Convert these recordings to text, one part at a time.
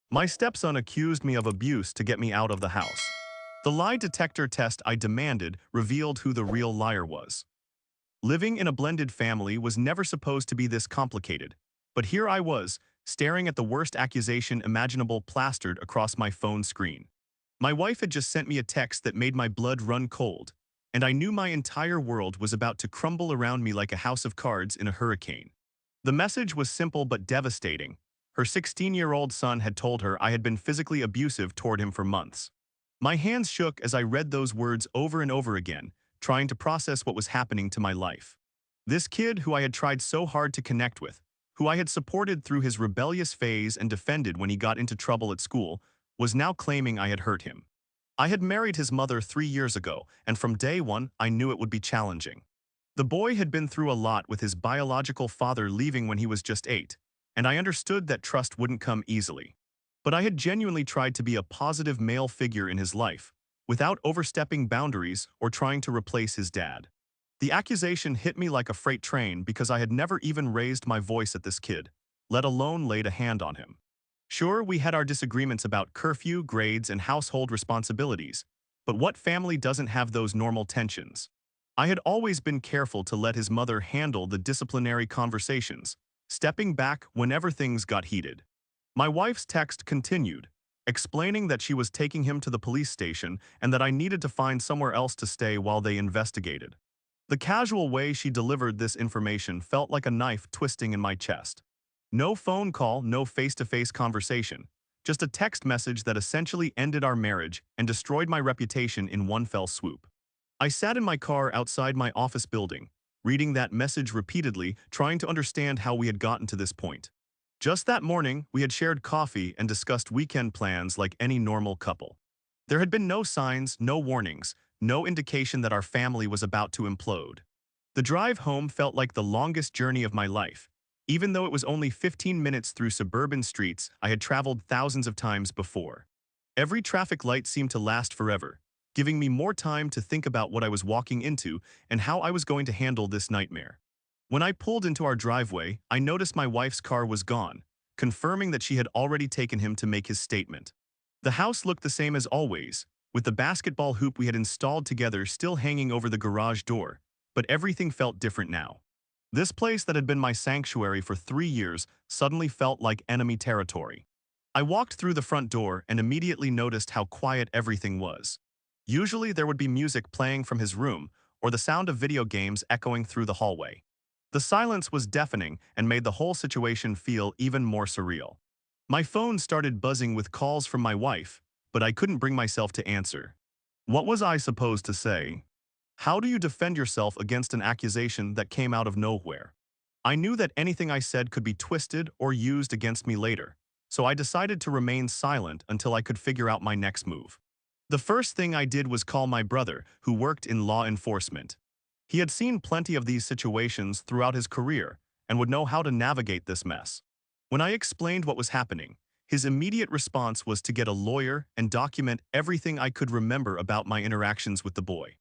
My stepson accused me of abuse to get me out of the house. The lie detector test I demanded revealed who the real liar was. Living in a blended family was never supposed to be this complicated, but here I was, staring at the worst accusation imaginable plastered across my phone screen. My wife had just sent me a text that made my blood run cold, and I knew my entire world was about to crumble around me like a house of cards in a hurricane. The message was simple but devastating. Her 16-year-old son had told her I had been physically abusive toward him for months. My hands shook as I read those words over and over again, trying to process what was happening to my life. This kid who I had tried so hard to connect with, who I had supported through his rebellious phase and defended when he got into trouble at school, was now claiming I had hurt him. I had married his mother 3 years ago, and from day one, I knew it would be challenging. The boy had been through a lot with his biological father leaving when he was just 8, and I understood that trust wouldn't come easily. But I had genuinely tried to be a positive male figure in his life, without overstepping boundaries or trying to replace his dad. The accusation hit me like a freight train because I had never even raised my voice at this kid, let alone laid a hand on him. Sure, we had our disagreements about curfew, grades, and household responsibilities, but what family doesn't have those normal tensions? I had always been careful to let his mother handle the disciplinary conversations, stepping back whenever things got heated. My wife's text continued, explaining that she was taking him to the police station and that I needed to find somewhere else to stay while they investigated. The casual way she delivered this information felt like a knife twisting in my chest. No phone call, no face-to-face conversation, just a text message that essentially ended our marriage and destroyed my reputation in one fell swoop. I sat in my car outside my office building, reading that message repeatedly, trying to understand how we had gotten to this point. Just that morning, we had shared coffee and discussed weekend plans like any normal couple. There had been no signs, no warnings, no indication that our family was about to implode. The drive home felt like the longest journey of my life, even though it was only 15 minutes through suburban streets I had traveled thousands of times before. Every traffic light seemed to last forever, giving me more time to think about what I was walking into and how I was going to handle this nightmare. When I pulled into our driveway, I noticed my wife's car was gone, confirming that she had already taken him to make his statement. The house looked the same as always, with the basketball hoop we had installed together still hanging over the garage door, but everything felt different now. This place that had been my sanctuary for 3 years suddenly felt like enemy territory. I walked through the front door and immediately noticed how quiet everything was. Usually there would be music playing from his room or the sound of video games echoing through the hallway. The silence was deafening and made the whole situation feel even more surreal. My phone started buzzing with calls from my wife, but I couldn't bring myself to answer. What was I supposed to say? How do you defend yourself against an accusation that came out of nowhere? I knew that anything I said could be twisted or used against me later, so I decided to remain silent until I could figure out my next move. The first thing I did was call my brother, who worked in law enforcement. He had seen plenty of these situations throughout his career and would know how to navigate this mess. When I explained what was happening, his immediate response was to get a lawyer and document everything I could remember about my interactions with the boy.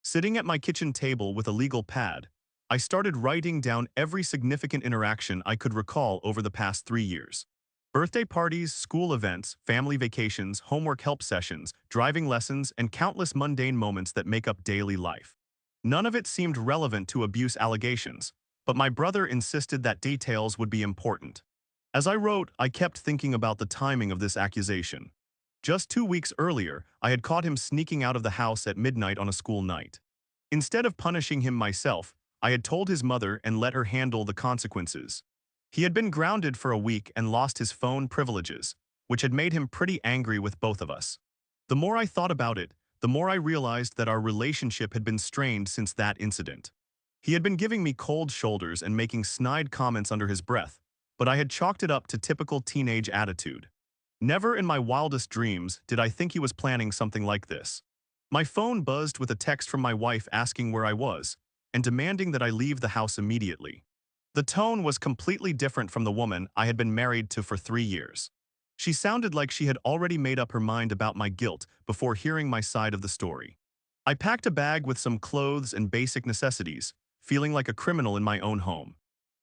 Sitting at my kitchen table with a legal pad, I started writing down every significant interaction I could recall over the past 3 years. Birthday parties, school events, family vacations, homework help sessions, driving lessons, and countless mundane moments that make up daily life. None of it seemed relevant to abuse allegations, but my brother insisted that details would be important. As I wrote, I kept thinking about the timing of this accusation. Just 2 weeks earlier, I had caught him sneaking out of the house at midnight on a school night. Instead of punishing him myself, I had told his mother and let her handle the consequences. He had been grounded for a week and lost his phone privileges, which had made him pretty angry with both of us. The more I thought about it, the more I realized that our relationship had been strained since that incident. He had been giving me cold shoulders and making snide comments under his breath, but I had chalked it up to typical teenage attitude. Never in my wildest dreams did I think he was planning something like this. My phone buzzed with a text from my wife asking where I was and demanding that I leave the house immediately. The tone was completely different from the woman I had been married to for 3 years. She sounded like she had already made up her mind about my guilt before hearing my side of the story. I packed a bag with some clothes and basic necessities, feeling like a criminal in my own home.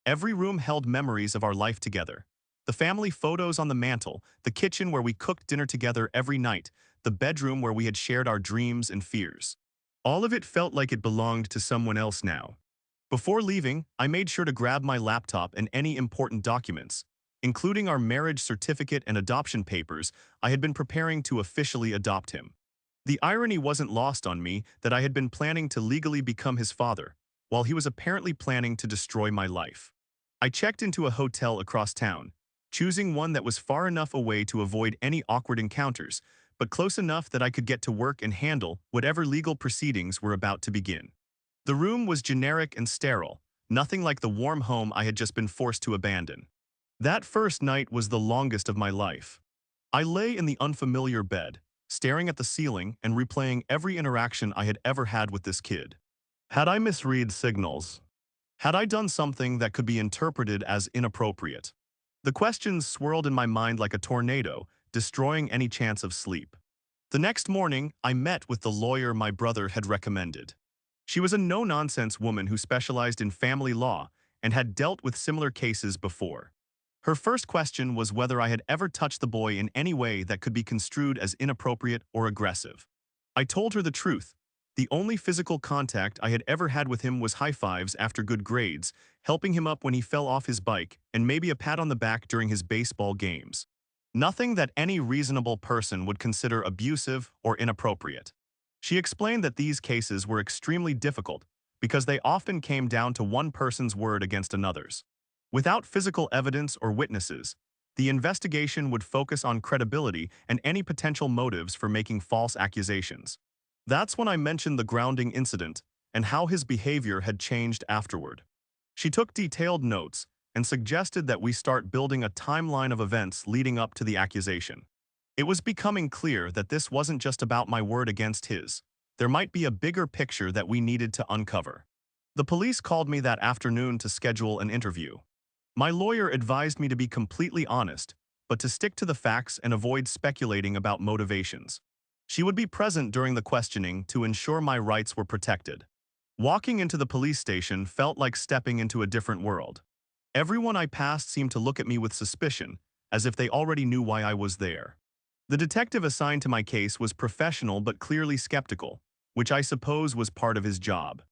Every room held memories of our life together. The The family photos on the mantle, the kitchen where we cooked dinner together every night, the bedroom where we had shared our dreams and fears. All of it felt like it belonged to someone else now. Before leaving, I made sure to grab my laptop and any important documents, including our marriage certificate and adoption papers. I had been preparing to officially adopt him. The irony wasn't lost on me that I had been planning to legally become his father, while he was apparently planning to destroy my life. I checked into a hotel across town, choosing one that was far enough away to avoid any awkward encounters, but close enough that I could get to work and handle whatever legal proceedings were about to begin. The room was generic and sterile, nothing like the warm home I had just been forced to abandon. That first night was the longest of my life. I lay in the unfamiliar bed, staring at the ceiling and replaying every interaction I had ever had with this kid. Had I misread signals? Had I done something that could be interpreted as inappropriate? The questions swirled in my mind like a tornado, destroying any chance of sleep. The next morning, I met with the lawyer my brother had recommended. She was a no-nonsense woman who specialized in family law and had dealt with similar cases before. Her first question was whether I had ever touched the boy in any way that could be construed as inappropriate or aggressive. I told her the truth. The only physical contact I had ever had with him was high fives after good grades, helping him up when he fell off his bike, and maybe a pat on the back during his baseball games. Nothing that any reasonable person would consider abusive or inappropriate. She explained that these cases were extremely difficult because they often came down to one person's word against another's. Without physical evidence or witnesses, the investigation would focus on credibility and any potential motives for making false accusations. That's when I mentioned the grounding incident and how his behavior had changed afterward. She took detailed notes and suggested that we start building a timeline of events leading up to the accusation. It was becoming clear that this wasn't just about my word against his. There might be a bigger picture that we needed to uncover. The police called me that afternoon to schedule an interview. My lawyer advised me to be completely honest, but to stick to the facts and avoid speculating about motivations. She would be present during the questioning to ensure my rights were protected. Walking into the police station felt like stepping into a different world. Everyone I passed seemed to look at me with suspicion, as if they already knew why I was there. The detective assigned to my case was professional but clearly skeptical, which I suppose was part of his job.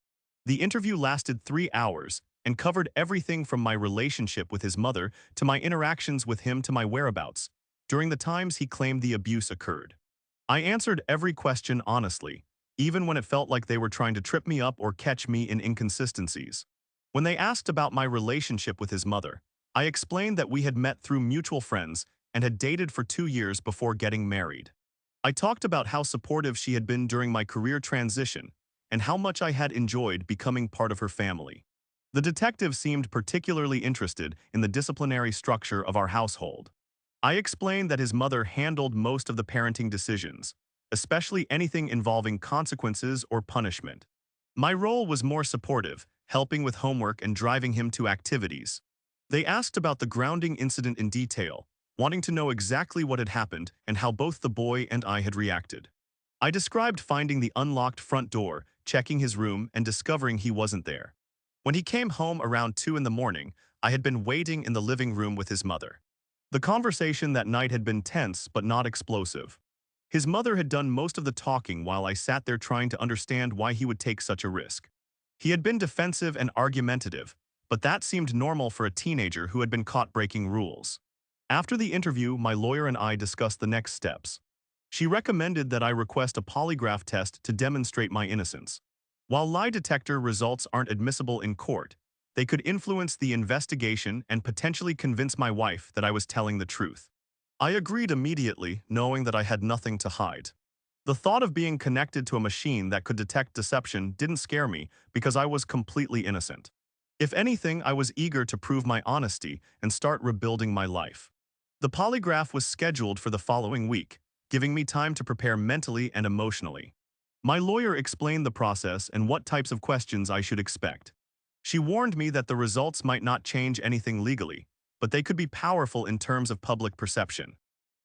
The interview lasted 3 hours and covered everything from my relationship with his mother to my interactions with him to my whereabouts, during the times he claimed the abuse occurred. I answered every question honestly, even when it felt like they were trying to trip me up or catch me in inconsistencies. When they asked about my relationship with his mother, I explained that we had met through mutual friends and had dated for 2 years before getting married. I talked about how supportive she had been during my career transition and how much I had enjoyed becoming part of her family. The detective seemed particularly interested in the disciplinary structure of our household. I explained that his mother handled most of the parenting decisions, especially anything involving consequences or punishment. My role was more supportive, helping with homework and driving him to activities. They asked about the grounding incident in detail, wanting to know exactly what had happened and how both the boy and I had reacted. I described finding the unlocked front door, checking his room, and discovering he wasn't there. When he came home around 2 in the morning, I had been waiting in the living room with his mother. The conversation that night had been tense but not explosive. His mother had done most of the talking while I sat there trying to understand why he would take such a risk. He had been defensive and argumentative, but that seemed normal for a teenager who had been caught breaking rules. After the interview, my lawyer and I discussed the next steps. She recommended that I request a polygraph test to demonstrate my innocence. While lie detector results aren't admissible in court, they could influence the investigation and potentially convince my wife that I was telling the truth. I agreed immediately, knowing that I had nothing to hide. The thought of being connected to a machine that could detect deception didn't scare me because I was completely innocent. If anything, I was eager to prove my honesty and start rebuilding my life. The polygraph was scheduled for the following week, giving me time to prepare mentally and emotionally. My lawyer explained the process and what types of questions I should expect. She warned me that the results might not change anything legally, but they could be powerful in terms of public perception.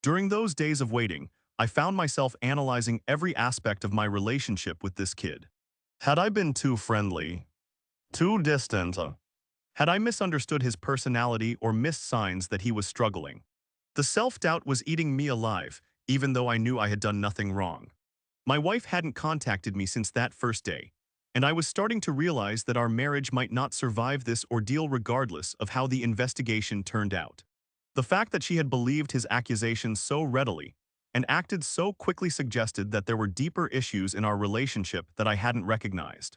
During those days of waiting, I found myself analyzing every aspect of my relationship with this kid. Had I been too friendly? Too distant? Had I misunderstood his personality or missed signs that he was struggling? The self-doubt was eating me alive, even though I knew I had done nothing wrong. My wife hadn't contacted me since that first day, and I was starting to realize that our marriage might not survive this ordeal regardless of how the investigation turned out. The fact that she had believed his accusations so readily and acted so quickly suggested that there were deeper issues in our relationship that I hadn't recognized.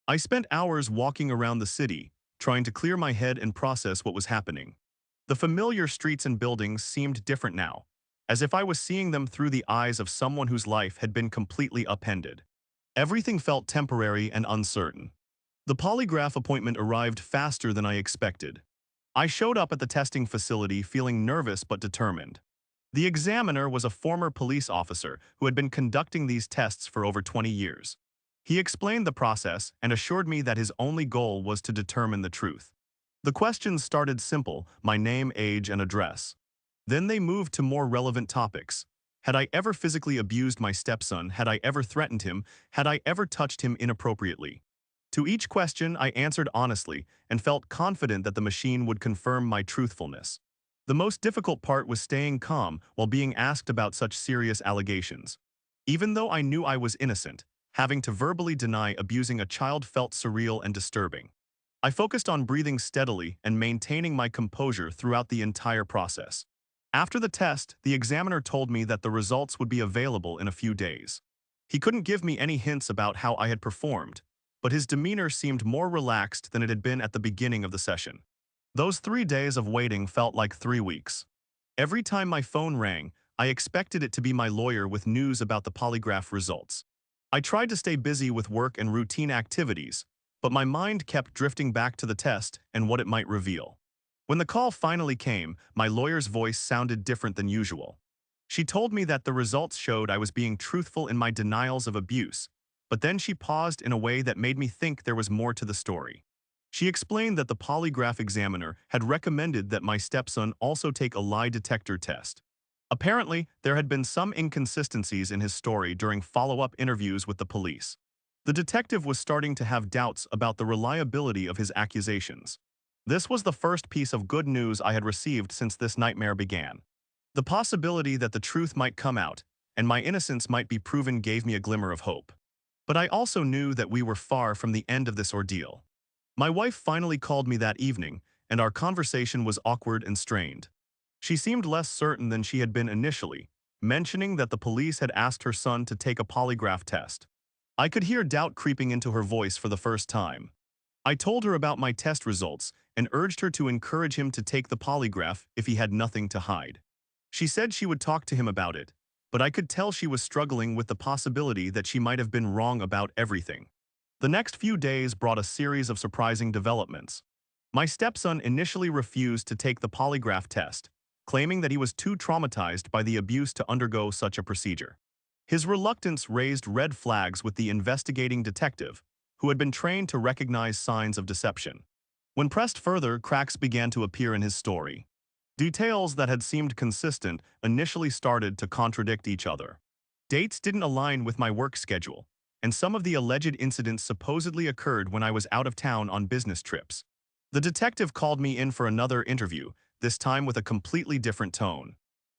I spent hours walking around the city, trying to clear my head and process what was happening. The familiar streets and buildings seemed different now, as if I was seeing them through the eyes of someone whose life had been completely upended. Everything felt temporary and uncertain. The polygraph appointment arrived faster than I expected. I showed up at the testing facility feeling nervous but determined. The examiner was a former police officer who had been conducting these tests for over 20 years. He explained the process and assured me that his only goal was to determine the truth. The questions started simple: my name, age, and address. Then they moved to more relevant topics. Had I ever physically abused my stepson? Had I ever threatened him? Had I ever touched him inappropriately? To each question, I answered honestly and felt confident that the machine would confirm my truthfulness. The most difficult part was staying calm while being asked about such serious allegations. Even though I knew I was innocent, having to verbally deny abusing a child felt surreal and disturbing. I focused on breathing steadily and maintaining my composure throughout the entire process. After the test, the examiner told me that the results would be available in a few days. He couldn't give me any hints about how I had performed, but his demeanor seemed more relaxed than it had been at the beginning of the session. Those 3 days of waiting felt like 3 weeks. Every time my phone rang, I expected it to be my lawyer with news about the polygraph results. I tried to stay busy with work and routine activities, but my mind kept drifting back to the test and what it might reveal. When the call finally came, my lawyer's voice sounded different than usual. She told me that the results showed I was being truthful in my denials of abuse, but then she paused in a way that made me think there was more to the story. She explained that the polygraph examiner had recommended that my stepson also take a lie detector test. Apparently, there had been some inconsistencies in his story during follow-up interviews with the police. The detective was starting to have doubts about the reliability of his accusations. This was the first piece of good news I had received since this nightmare began. The possibility that the truth might come out and my innocence might be proven gave me a glimmer of hope. But I also knew that we were far from the end of this ordeal. My wife finally called me that evening, and our conversation was awkward and strained. She seemed less certain than she had been initially, mentioning that the police had asked her son to take a polygraph test. I could hear doubt creeping into her voice for the first time. I told her about my test results and urged her to encourage him to take the polygraph if he had nothing to hide. She said she would talk to him about it, but I could tell she was struggling with the possibility that she might have been wrong about everything. The next few days brought a series of surprising developments. My stepson initially refused to take the polygraph test, claiming that he was too traumatized by the abuse to undergo such a procedure. His reluctance raised red flags with the investigating detective, who had been trained to recognize signs of deception. When pressed further, cracks began to appear in his story. Details that had seemed consistent initially started to contradict each other. Dates didn't align with my work schedule, and some of the alleged incidents supposedly occurred when I was out of town on business trips. The detective called me in for another interview, this time with a completely different tone.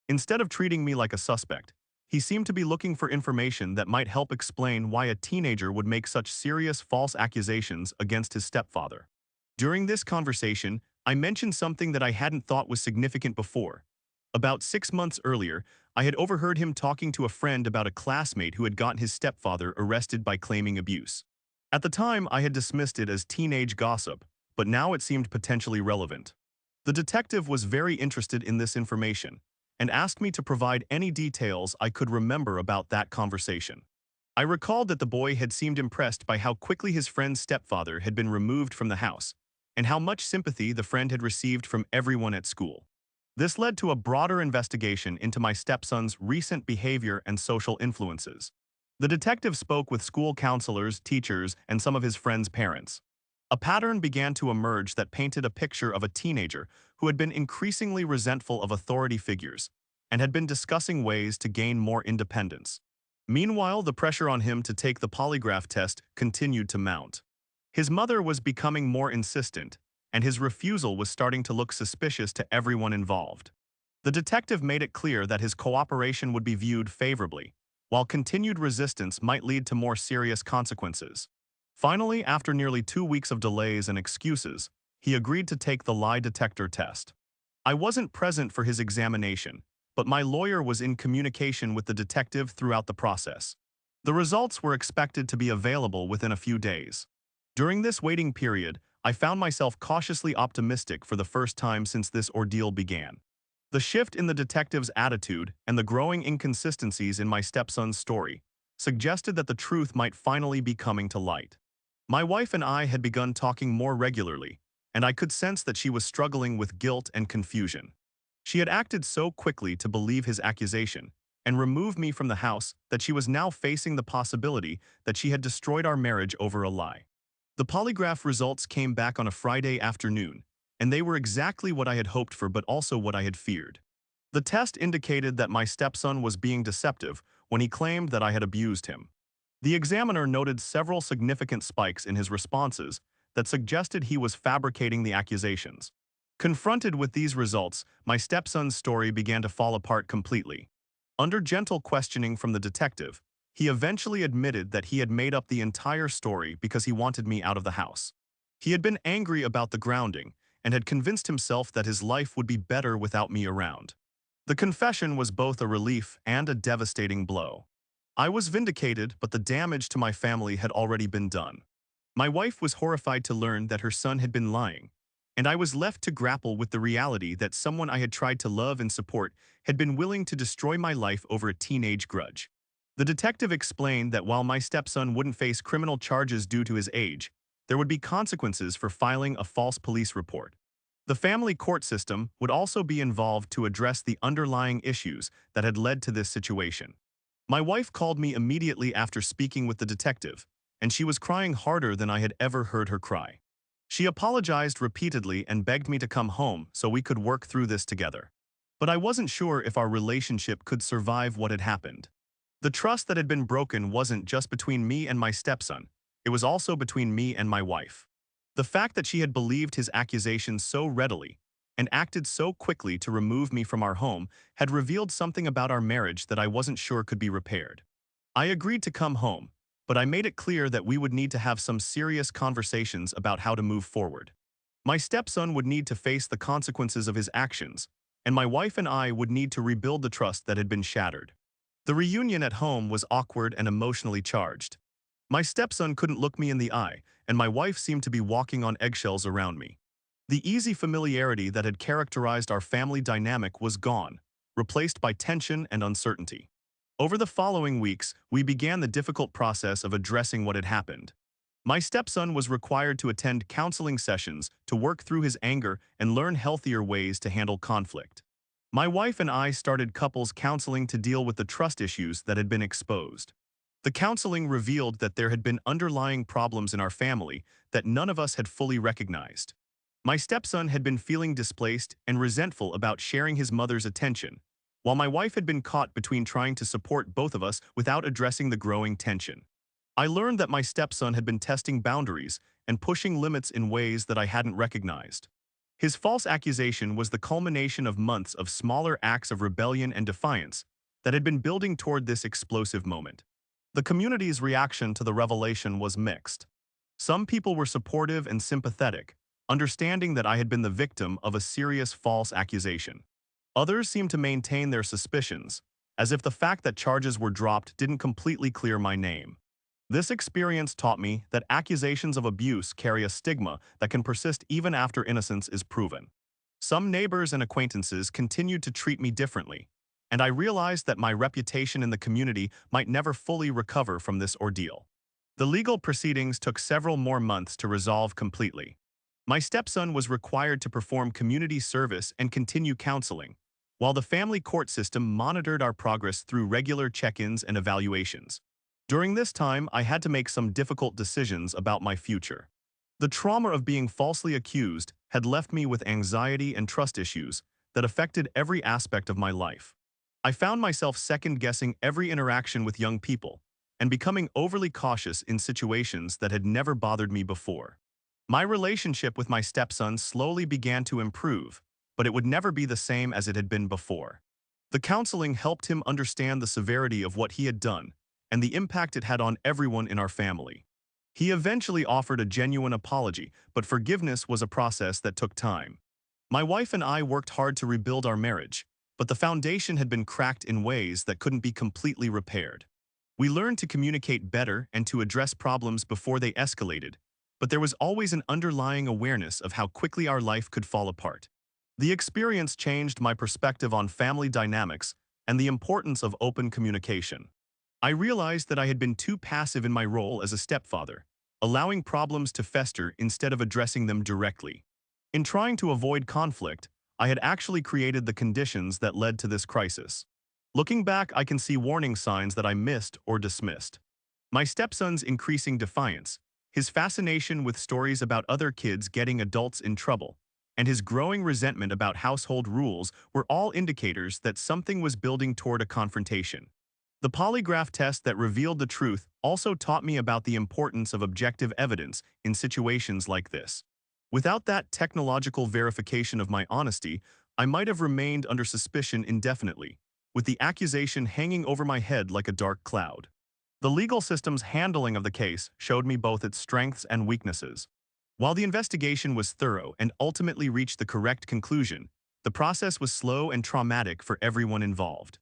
Instead of treating me like a suspect, he seemed to be looking for information that might help explain why a teenager would make such serious false accusations against his stepfather. During this conversation, I mentioned something that I hadn't thought was significant before. About 6 months earlier, I had overheard him talking to a friend about a classmate who had gotten his stepfather arrested by claiming abuse. At the time, I had dismissed it as teenage gossip, but now it seemed potentially relevant. The detective was very interested in this information and asked me to provide any details I could remember about that conversation. I recalled that the boy had seemed impressed by how quickly his friend's stepfather had been removed from the house, and how much sympathy the friend had received from everyone at school. This led to a broader investigation into my stepson's recent behavior and social influences. The detective spoke with school counselors, teachers, and some of his friends' parents. A pattern began to emerge that painted a picture of a teenager who had been increasingly resentful of authority figures and had been discussing ways to gain more independence. Meanwhile, the pressure on him to take the polygraph test continued to mount. His mother was becoming more insistent, and his refusal was starting to look suspicious to everyone involved. The detective made it clear that his cooperation would be viewed favorably, while continued resistance might lead to more serious consequences. Finally, after nearly 2 weeks of delays and excuses, he agreed to take the lie detector test. I wasn't present for his examination, but my lawyer was in communication with the detective throughout the process. The results were expected to be available within a few days. During this waiting period, I found myself cautiously optimistic for the first time since this ordeal began. The shift in the detective's attitude and the growing inconsistencies in my stepson's story suggested that the truth might finally be coming to light. My wife and I had begun talking more regularly, and I could sense that she was struggling with guilt and confusion. She had acted so quickly to believe his accusation and remove me from the house that she was now facing the possibility that she had destroyed our marriage over a lie. The polygraph results came back on a Friday afternoon, and they were exactly what I had hoped for but also what I had feared. The test indicated that my stepson was being deceptive when he claimed that I had abused him. The examiner noted several significant spikes in his responses that suggested he was fabricating the accusations. Confronted with these results, my stepson's story began to fall apart completely. Under gentle questioning from the detective, he eventually admitted that he had made up the entire story because he wanted me out of the house. He had been angry about the grounding and had convinced himself that his life would be better without me around. The confession was both a relief and a devastating blow. I was vindicated, but the damage to my family had already been done. My wife was horrified to learn that her son had been lying, and I was left to grapple with the reality that someone I had tried to love and support had been willing to destroy my life over a teenage grudge. The detective explained that while my stepson wouldn't face criminal charges due to his age, there would be consequences for filing a false police report. The family court system would also be involved to address the underlying issues that had led to this situation. My wife called me immediately after speaking with the detective, and she was crying harder than I had ever heard her cry. She apologized repeatedly and begged me to come home so we could work through this together. But I wasn't sure if our relationship could survive what had happened. The trust that had been broken wasn't just between me and my stepson, it was also between me and my wife. The fact that she had believed his accusations so readily and acted so quickly to remove me from our home had revealed something about our marriage that I wasn't sure could be repaired. I agreed to come home, but I made it clear that we would need to have some serious conversations about how to move forward. My stepson would need to face the consequences of his actions, and my wife and I would need to rebuild the trust that had been shattered. The reunion at home was awkward and emotionally charged. My stepson couldn't look me in the eye, and my wife seemed to be walking on eggshells around me. The easy familiarity that had characterized our family dynamic was gone, replaced by tension and uncertainty. Over the following weeks, we began the difficult process of addressing what had happened. My stepson was required to attend counseling sessions to work through his anger and learn healthier ways to handle conflict. My wife and I started couples counseling to deal with the trust issues that had been exposed. The counseling revealed that there had been underlying problems in our family that none of us had fully recognized. My stepson had been feeling displaced and resentful about sharing his mother's attention, while my wife had been caught between trying to support both of us without addressing the growing tension. I learned that my stepson had been testing boundaries and pushing limits in ways that I hadn't recognized. His false accusation was the culmination of months of smaller acts of rebellion and defiance that had been building toward this explosive moment. The community's reaction to the revelation was mixed. Some people were supportive and sympathetic, understanding that I had been the victim of a serious false accusation. Others seemed to maintain their suspicions, as if the fact that charges were dropped didn't completely clear my name. This experience taught me that accusations of abuse carry a stigma that can persist even after innocence is proven. Some neighbors and acquaintances continued to treat me differently, and I realized that my reputation in the community might never fully recover from this ordeal. The legal proceedings took several more months to resolve completely. My stepson was required to perform community service and continue counseling, while the family court system monitored our progress through regular check-ins and evaluations. During this time, I had to make some difficult decisions about my future. The trauma of being falsely accused had left me with anxiety and trust issues that affected every aspect of my life. I found myself second-guessing every interaction with young people and becoming overly cautious in situations that had never bothered me before. My relationship with my stepson slowly began to improve, but it would never be the same as it had been before. The counseling helped him understand the severity of what he had done and the impact it had on everyone in our family. He eventually offered a genuine apology, but forgiveness was a process that took time. My wife and I worked hard to rebuild our marriage, but the foundation had been cracked in ways that couldn't be completely repaired. We learned to communicate better and to address problems before they escalated, but there was always an underlying awareness of how quickly our life could fall apart. The experience changed my perspective on family dynamics and the importance of open communication. I realized that I had been too passive in my role as a stepfather, allowing problems to fester instead of addressing them directly. In trying to avoid conflict, I had actually created the conditions that led to this crisis. Looking back, I can see warning signs that I missed or dismissed. My stepson's increasing defiance, his fascination with stories about other kids getting adults in trouble, and his growing resentment about household rules were all indicators that something was building toward a confrontation. The polygraph test that revealed the truth also taught me about the importance of objective evidence in situations like this. Without that technological verification of my honesty, I might have remained under suspicion indefinitely, with the accusation hanging over my head like a dark cloud. The legal system's handling of the case showed me both its strengths and weaknesses. While the investigation was thorough and ultimately reached the correct conclusion, the process was slow and traumatic for everyone involved.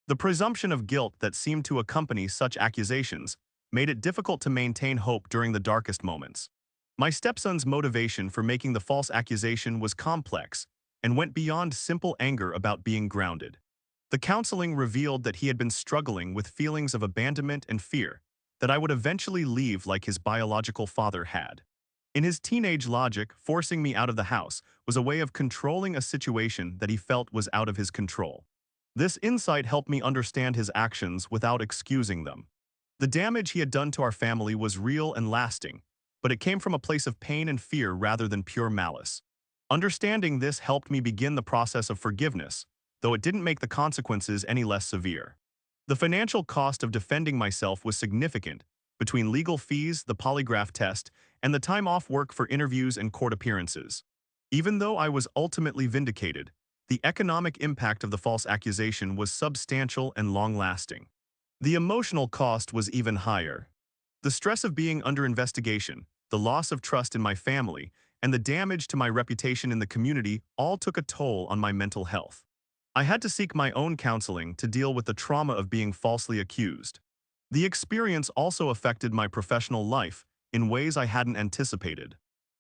The presumption of guilt that seemed to accompany such accusations made it difficult to maintain hope during the darkest moments. My stepson's motivation for making the false accusation was complex and went beyond simple anger about being grounded. The counseling revealed that he had been struggling with feelings of abandonment and fear that I would eventually leave like his biological father had. In his teenage logic, forcing me out of the house was a way of controlling a situation that he felt was out of his control. This insight helped me understand his actions without excusing them. The damage he had done to our family was real and lasting, but it came from a place of pain and fear rather than pure malice. Understanding this helped me begin the process of forgiveness, though it didn't make the consequences any less severe. The financial cost of defending myself was significant, between legal fees, the polygraph test, and the time off work for interviews and court appearances. Even though I was ultimately vindicated, the economic impact of the false accusation was substantial and long-lasting. The emotional cost was even higher. The stress of being under investigation, the loss of trust in my family, and the damage to my reputation in the community all took a toll on my mental health. I had to seek my own counseling to deal with the trauma of being falsely accused. The experience also affected my professional life in ways I hadn't anticipated.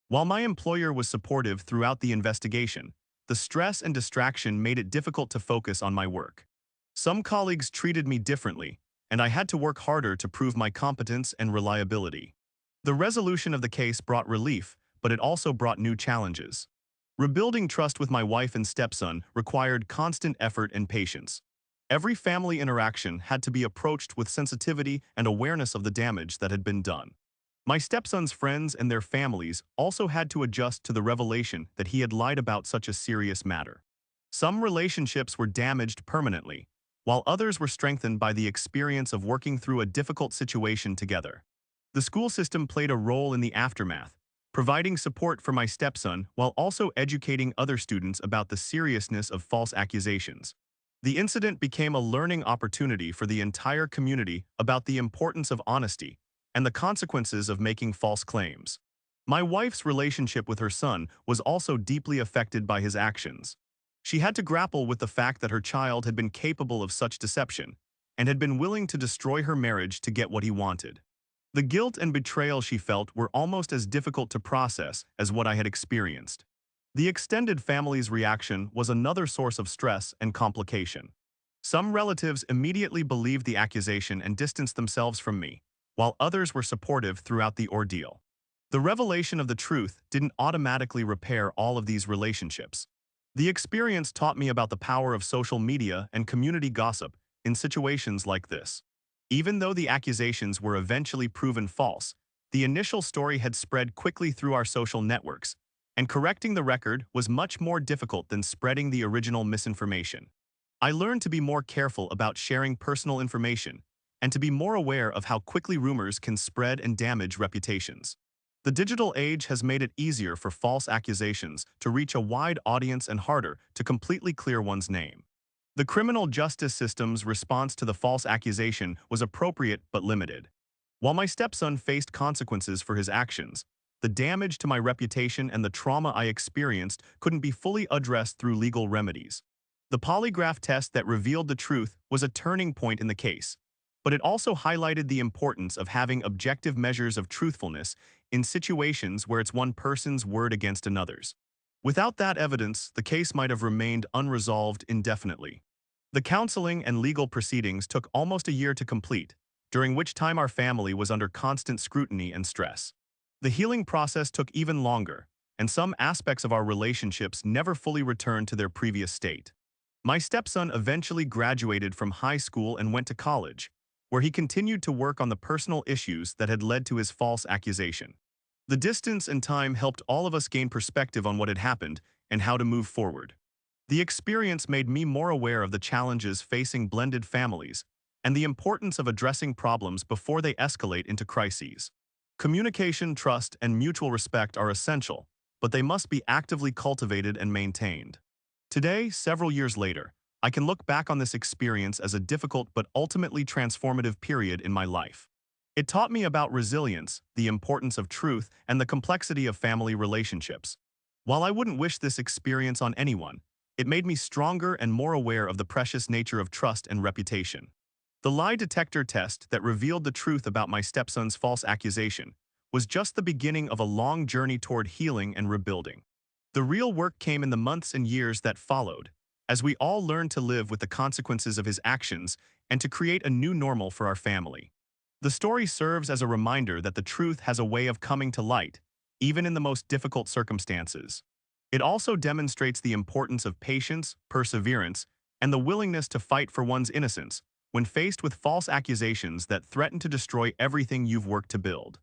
While my employer was supportive throughout the investigation, the stress and distraction made it difficult to focus on my work. Some colleagues treated me differently, and I had to work harder to prove my competence and reliability. The resolution of the case brought relief, but it also brought new challenges. Rebuilding trust with my wife and stepson required constant effort and patience. Every family interaction had to be approached with sensitivity and awareness of the damage that had been done. My stepson's friends and their families also had to adjust to the revelation that he had lied about such a serious matter. Some relationships were damaged permanently, while others were strengthened by the experience of working through a difficult situation together. The school system played a role in the aftermath, providing support for my stepson while also educating other students about the seriousness of false accusations. The incident became a learning opportunity for the entire community about the importance of honesty and the consequences of making false claims. My wife's relationship with her son was also deeply affected by his actions. She had to grapple with the fact that her child had been capable of such deception and had been willing to destroy her marriage to get what he wanted. The guilt and betrayal she felt were almost as difficult to process as what I had experienced. The extended family's reaction was another source of stress and complication. Some relatives immediately believed the accusation and distanced themselves from me, while others were supportive throughout the ordeal. The revelation of the truth didn't automatically repair all of these relationships. The experience taught me about the power of social media and community gossip in situations like this. Even though the accusations were eventually proven false, the initial story had spread quickly through our social networks, and correcting the record was much more difficult than spreading the original misinformation. I learned to be more careful about sharing personal information and to be more aware of how quickly rumors can spread and damage reputations. The digital age has made it easier for false accusations to reach a wide audience and harder to completely clear one's name. The criminal justice system's response to the false accusation was appropriate but limited. While my stepson faced consequences for his actions, the damage to my reputation and the trauma I experienced couldn't be fully addressed through legal remedies. The polygraph test that revealed the truth was a turning point in the case, but it also highlighted the importance of having objective measures of truthfulness in situations where it's one person's word against another's. Without that evidence, the case might have remained unresolved indefinitely. The counseling and legal proceedings took almost a year to complete, during which time our family was under constant scrutiny and stress. The healing process took even longer, and some aspects of our relationships never fully returned to their previous state. My stepson eventually graduated from high school and went to college, where he continued to work on the personal issues that had led to his false accusation. The distance and time helped all of us gain perspective on what had happened and how to move forward. The experience made me more aware of the challenges facing blended families and the importance of addressing problems before they escalate into crises. Communication, trust, and mutual respect are essential, but they must be actively cultivated and maintained. Today, several years later, I can look back on this experience as a difficult but ultimately transformative period in my life. It taught me about resilience, the importance of truth, and the complexity of family relationships. While I wouldn't wish this experience on anyone, it made me stronger and more aware of the precious nature of trust and reputation. The lie detector test that revealed the truth about my stepson's false accusation was just the beginning of a long journey toward healing and rebuilding. The real work came in the months and years that followed, as we all learned to live with the consequences of his actions and to create a new normal for our family. The story serves as a reminder that the truth has a way of coming to light, even in the most difficult circumstances. It also demonstrates the importance of patience, perseverance, and the willingness to fight for one's innocence when faced with false accusations that threaten to destroy everything you've worked to build.